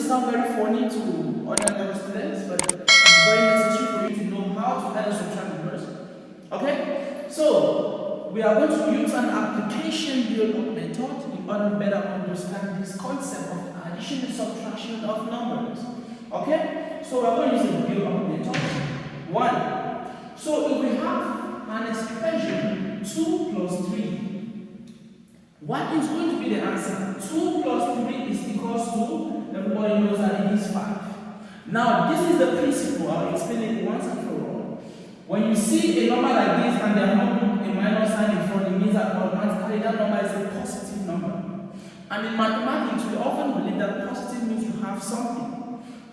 sound very funny to other level students, but it's very necessary for you to know how to add and subtract numbers. Okay? So, we are going to use an application build-up method in order to better understand this concept of addition and subtraction of numbers. Okay? So, we are going to use a build-up method. 1. So, if we have an expression 2 plus 3, what is going to be the answer? 2 plus 3 is equals to, everybody knows that it is 5. Now, this is the principle. I'll explain it once and for all. When you see a number like this and there is not a minus sign in front, it means that automatically that number is a positive number. And in mathematics, we often believe that positive means you have something.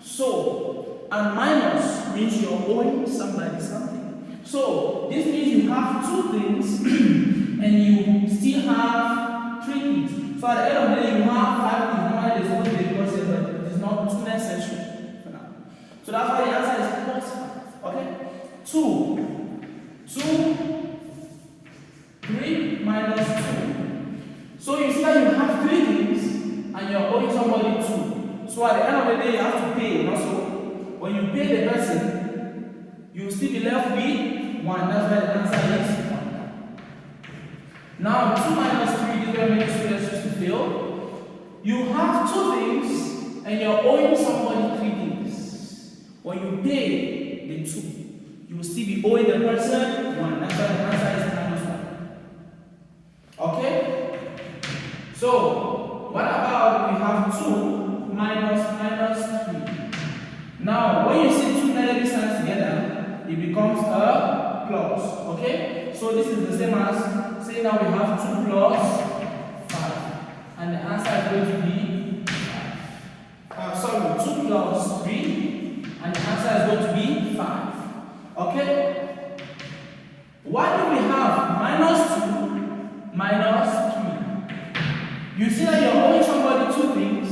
So, and minus means you're owing somebody something. So, this means you have two things and you still have 3 things. So, at the end of the day, you have 5 things. Normally, there's supposed to be a process, but it is not necessary for now. So, that's why the answer is plus 5. Okay? 2, 3 minus 2. So you see that you have 3 things and you're owing somebody 2. So at the end of the day, you have to pay. Also, when you pay the person, you will still be left with 1. That's why the answer is 1. Now 2 minus 3, this is where many students used to fail. You have 2 things and you're owing somebody 3 things. When you pay the 2, you will still be owing the person 1. That's why the answer is minus 1. Okay? So, what about we have 2 minus 3? Now, when you see 2 negative signs together, it becomes a plus. Okay? So, this is the same as, say now we have 2 plus 5. And the answer is going to be 2 plus 3. And the answer is going to be 5. Okay? Why do we have minus 2 minus 3? You see that you're owing somebody 2 things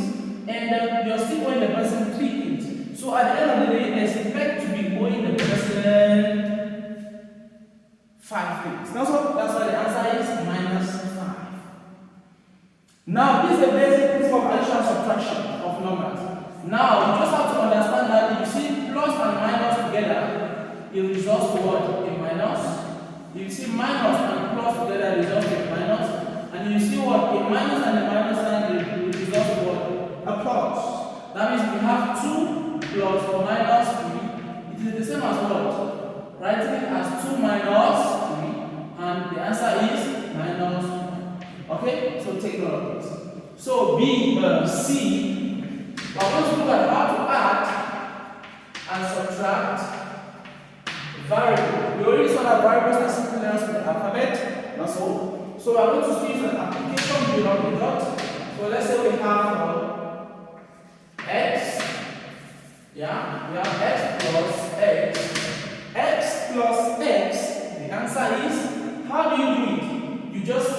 and you're still owing the person 3 things. So at the end of the day, expect to be owing the person 5 things. That's why the answer is minus 5. Now, this is the basic principle of addition and subtraction of numbers. Now, you just have to understand that you see plus and minus together, it results to what? A minus. You see minus and plus together results to a minus. And you see what? A minus and a minus sign it results to what? A plus. That means we have 2 plus or minus 3. It is the same as what? Writing it as 2 minus 3. And the answer is minus 1. Okay? So take note of this. So C, we're going to look at how to add and subtract variable. We already saw that variables are simple letters with the alphabet. That's all. So we are going to use an application build-up method. So let's say we have x. Yeah, we have x plus x. X plus x. The answer is, how do you do it? You just,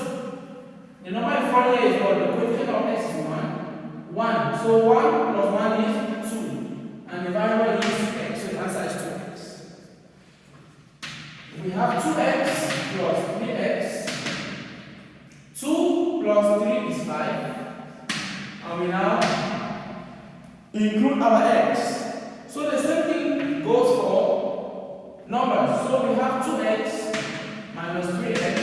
the number in front here is what? The coefficient of x is 1. So 1 plus 1 is 2. And the variable is x. So the answer is 2x. We have 2x plus 3x. 2 plus 3 is 5. And we now include our x. So the same thing goes for numbers. So we have 2x minus 3x.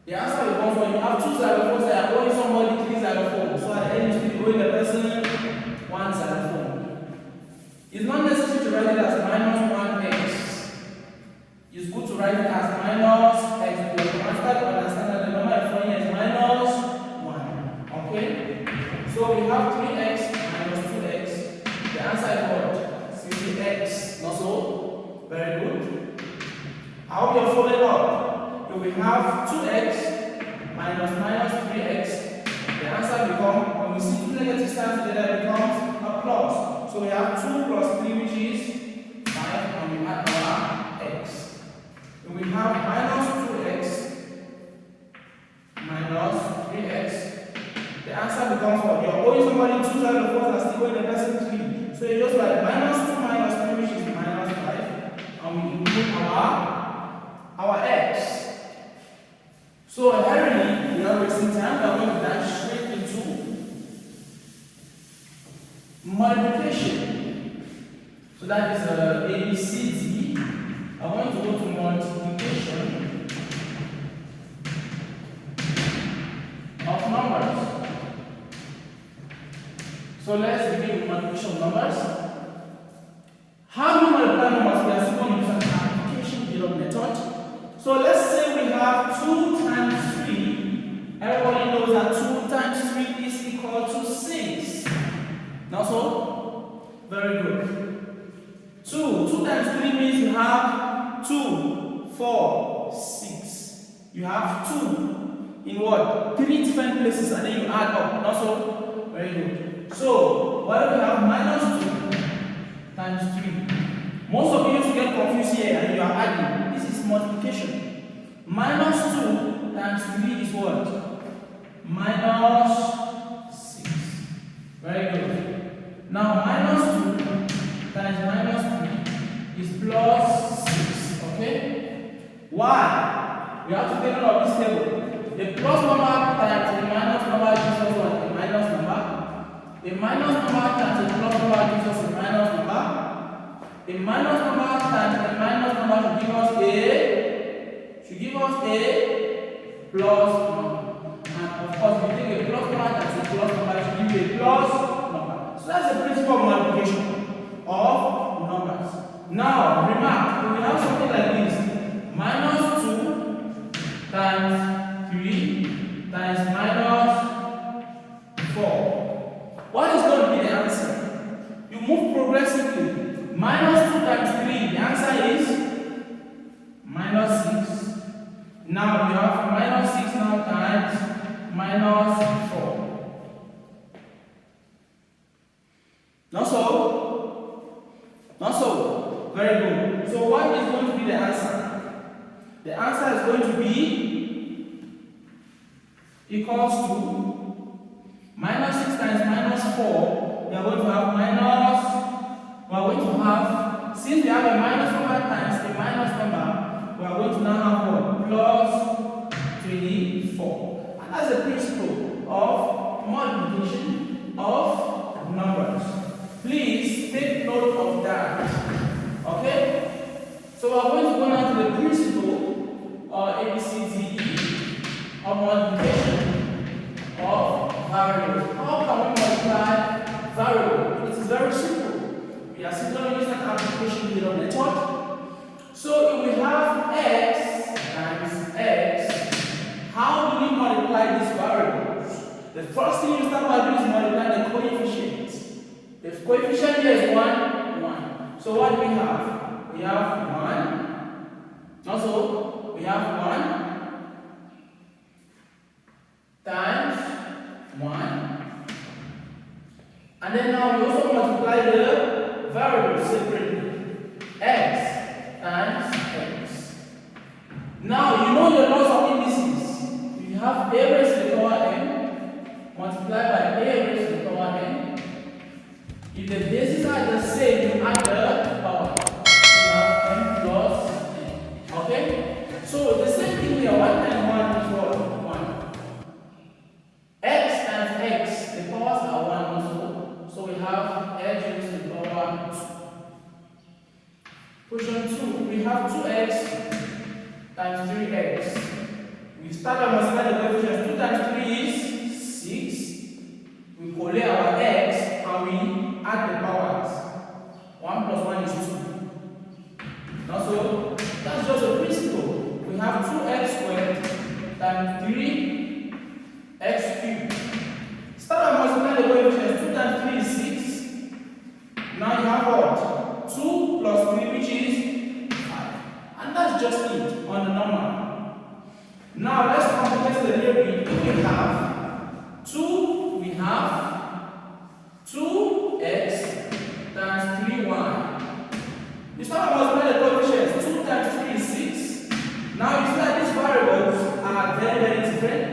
The answer becomes when you have 2 xylophones that are owing somebody 3 xylophones. So at the end you still owing the person 1 xylophone. It's not necessary to write it as minus 1x. It's good to write it as minus x. Because you understand that the number in front here is minus 1. Okay? So we have 3x minus 2x. The answer is what? Simply x. Not so? Very good. I hope you're following up. So we have 2x minus 3x. The answer becomes, when we see 2 negative signs together, it becomes a plus. So we have 2 plus 3, which is 5, and we add our x. And we have minus 2x minus 3x. The answer becomes what? You're owing somebody 2 xylophones and still owing the person 3. So you just write minus 2 minus 3, which is minus 5. And we include our x. So apparently, we are wasting time. We are going to dash straight into So that is A, B, C, D. I want to go to multiplication of numbers. So let's begin with multiplication of numbers. How do you multiply numbers? We are still going to use an application period method. So let's say we have 2 times 3. Everybody knows that 2 times 3 is equal to 6. Now so? Very good. 2 times 3 means you have 2, 4, 6. You have 2 in what? 3 different places and then you add up. Now so? Very good. So, what do we have? Minus 2 times 3. Most of you used to get confused here and you are adding. This is multiplication. Minus 2 times 3 is what? Minus 6. Very good. Now minus 2 times minus 3 is plus 6. Okay? Why? We have to take note of this table. The plus number times the minus number gives us what? A minus number. A minus number times a plus number gives us a minus number. A minus number times a minus number should give us a plus number. And of course, if you take a plus number times a plus number, it should give you a plus number. So that's the principle of multiplication of numbers. Now, remark, we have something like this. Minus 2 times 3 times minus 4. What is going to be the answer? You move progressively. Minus 2 times 3, the answer is minus 6. Now you have minus 6 now times minus 4. Not so? Not so? Very good. So what is going to be the answer? The answer is going to be equals to minus 6 times minus 4. We are going to have since we have a minus number times a minus number, we are going to now have what? Plus 24. And that's the principle of multiplication of numbers. Please take note of that. Okay? So we are going to go now to the principle A, B, C, D, E of multiplication of variables. How can we multiply variables? It is very simple. We are simply going to use an application period method. So if we have x times x, how do we multiply these variables? The first thing you start by doing is multiply the coefficients. The coefficient here is 1, 1. So what do we have? We have 1. Also, we have 1 times 1. And then now we also multiply the variables separately. X times x. Now you know your laws of indices. You have a raised to the power n multiplied by a raised to the power n. If the bases are the same, you add the power. You have n plus n. Okay? So the same thing here, 1 times 1 is what? 1. X times x, the powers are 1 also. So we have x raised to the power 2. Question 2, we have 2x times 3x. We start by multiplying the coefficients. 2 times 3 is 6. We collate our x and we add the powers. 1 plus 1 is 2. Also, that's just a principle. We have 2x squared times 3x cubed. Start by multiplying the coefficients. 2 times 3 is 6. Now you have what? 2 plus 3, which is 5. And that's just it on the number. Now let's complicate the little bit. If we have 2, we have 2x times 3y. You start by multiplying the coefficients. 2 times 3 is 6. Now you see that these variables are very, very different.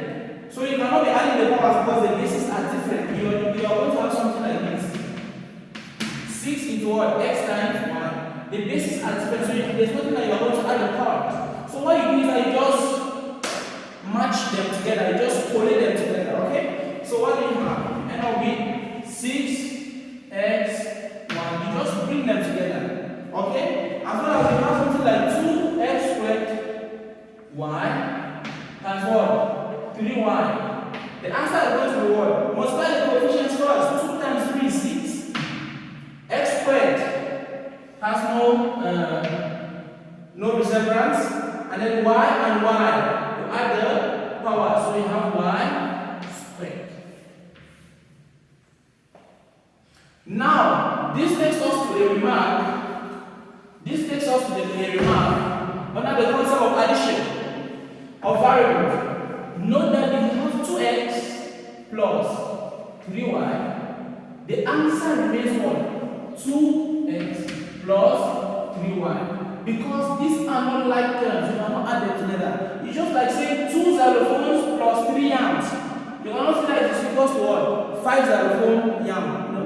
So you cannot be adding the powers because the bases are different. You are going to have something like this. 6 into what? X times 1. The bases are different, so there's nothing that you are going to add the powers. So what you do is that you just match them together, you just collate them together, okay? So what do you have? End up with 6x 1. You just bring them together. and then y and y. You add the power, so you have y squared. Now, this takes us to a remark. Under the concept of addition of variables. Note that if you have 2x plus 3y, the answer remains what? 2x plus 3y. Because these are not like terms, you cannot add them together. It's just like saying 2 xylophones plus 3 yams. You cannot say that it is equals to what? 5 xylophone yam. No.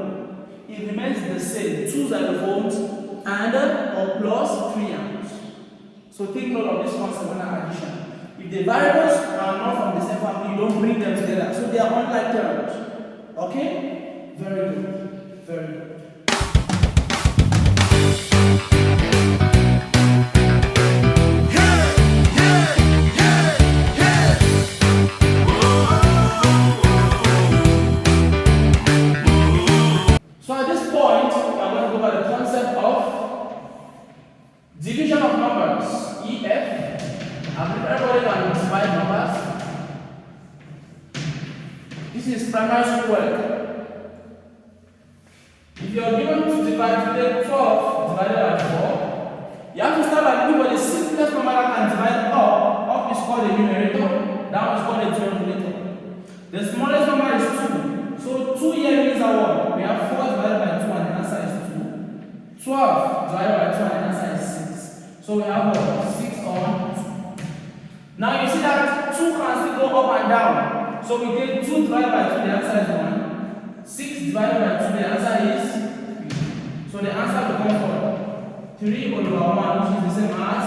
It remains the same. 2 xylophones and or plus 3 yams. So take note of this concept under addition. If the variables are not from the same family, you don't bring them together. So they are unlike terms. Okay? Very good. Very good. So at this point, we are going to go over the concept of division of numbers. EF. Everybody can divide numbers. This is primary school work. If you are given to divide today 12 divided by 4, you have to start by looking for the simplest number that can divide up. Up is called a numerator, down is called a denominator. The smallest number is 2. So 2 here means our what? We have 4 divided by 2 and the answer is 2. 12 divided by 2 and the answer is 6. So we have what? 6 on 2. Now you see that 2 can still go up and down. So we get 2 divided by 2, the answer is 1. 6 divided by 2, the answer is 3. So the answer becomes what? 3 over 1, which is the same as.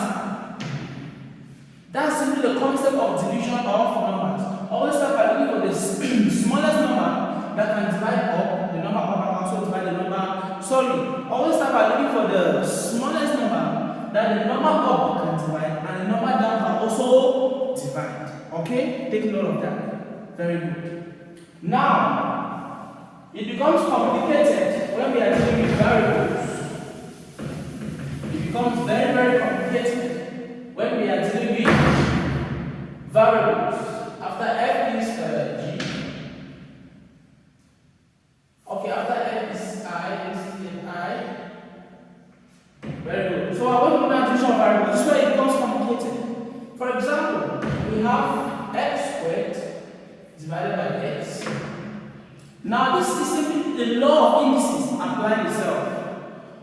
That's simply the concept of division of numbers. Always start by looking for the smallest number that can divide up, the number up and also divide the number. Sorry, always start by looking for the smallest number that the number up can divide and the number down can also divide. Okay? Take note of that. Very good. Now, it becomes complicated when we are dealing with variables. It becomes very, very complicated when we are dealing with variables. After f is g. Okay, after f is I, is I. Very good. So I want to know addition of variables. This way it becomes complicated. For example, we have x squared divided by x. Now this is simply the law of indices applying itself.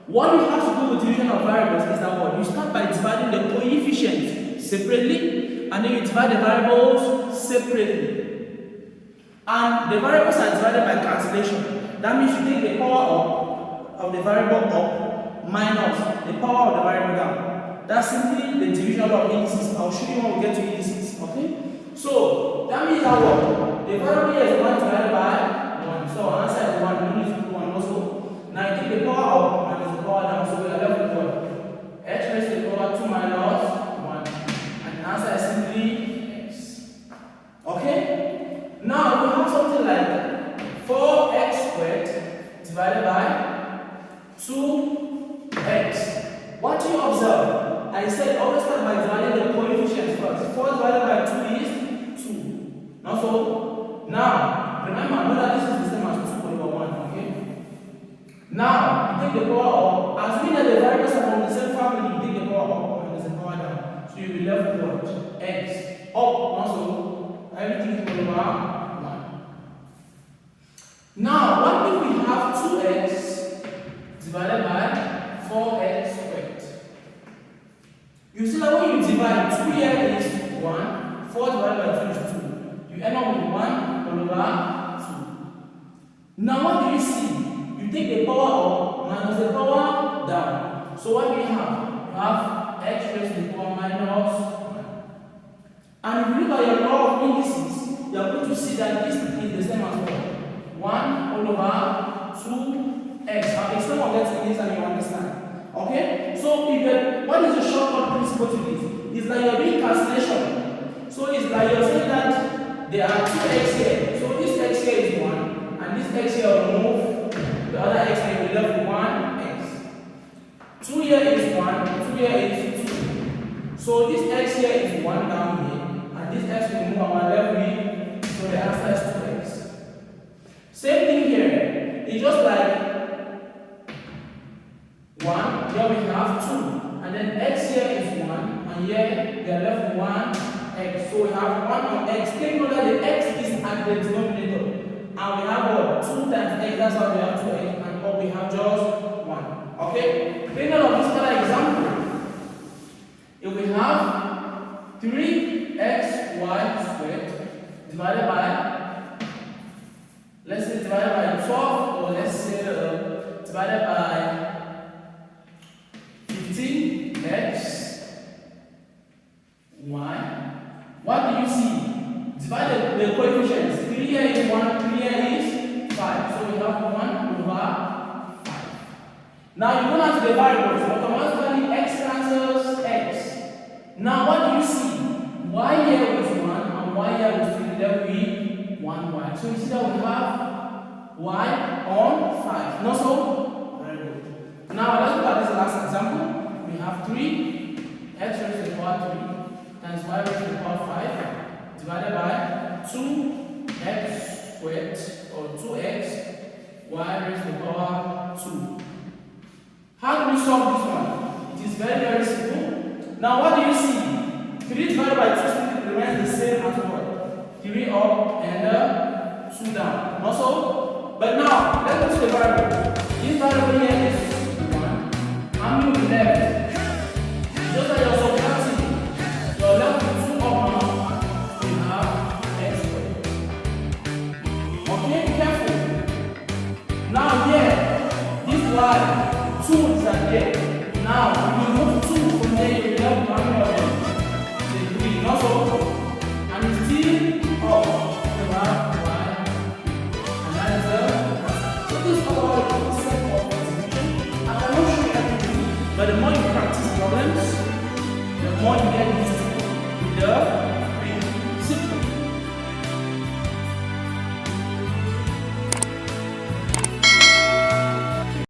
What we have to do with division of variables is that what? You start by dividing the coefficients separately and then you divide the variables separately. And the variables are divided by cancellation. That means you take the power up of the variable up minus the power of the variable down. That's simply the division of indices. I'll show you when we get to indices. Okay? So that means that what? The variable here is 1 divided by 1. So our answer is 1. We need to do 1 also. Now you take the power up minus the power down. So we are left with what? X raised to the power 2 minus 1. And the answer is simply x. Okay? Now we have something like 4x squared divided by 2x. What do you observe? I said always start by dividing the coefficients first. 4 divided by 2 is 2. Now so, now remember, know that this is the same as 2 over 1. Okay? Now you take the power up. Assuming that the variables are from the same family, you take the power up and there's the power down. So you'll be left with what? X. Up. Also, everything is over 1. Now, what if we have 2x divided by 4x squared? You see that when you divide, 2 here is 1, 4 divided by 2 is 2. You end up with 1 over 2. Now what do you see? You take the power up minus the power down. So what do you have? You have x raised to the power minus 1. And if you look at your law of indices, you are going to see that this is the same as what? 1 over 2x. I'll explain what that means and you understand. Okay? So if what is the shortcut principle to this? It's like you're doing cancellation. So it's like you're saying that there are 2x here. So this x here is 1, and this x here will remove. The other x here will be left with 1x. 2 here is 1, 2 here is 2. So this x here is 1 down here, and this x will move on my left wing, so the answer is 2x. Same thing here. It's just like 1, here we have 2, and then x here is 1, and here we are left with 1x. So we have 1 on x. Take note that the x is at the denominator, and we have what? 2 times x, that's why we have 2x, and up we have just 1. Okay? Take note of this other example. If we have 3xy squared divided by, let's say divided by 12, or let's say divided by 15x y. What do you see? Divide the coefficients. 3 here is 1, 3 here is 5. So we have 1 over 5. Now you go down to the variables. Automatically x cancels x. Now what do you see? Y here is 1 and y here is 3. Then we 1y. So you see that we have y on 5. Not so? Very good. Now let's look at this last example. We have 3 x raised to the power 3 times y raised to the power 5 divided by 2x squared, or 2x y raised to the power 2. How do we solve this one? It is very, very simple. Now what do you see? 3 divided by 2 remains the same as what? 3 up and 2 down. Also, but now let's go to the variable. This variable here is 1. How many will be left? Just like you're subtracting, you're left with 2 up now. We have x squared. Okay, be careful. Now here, this y, 2 is at here. Now we remove 2 from there, you will have 1 of them. The 3 also, and it's still up. We have y, and that is the. So this is all about the concept of multiplication. I cannot show you everything, but the more you practice problems, the more you get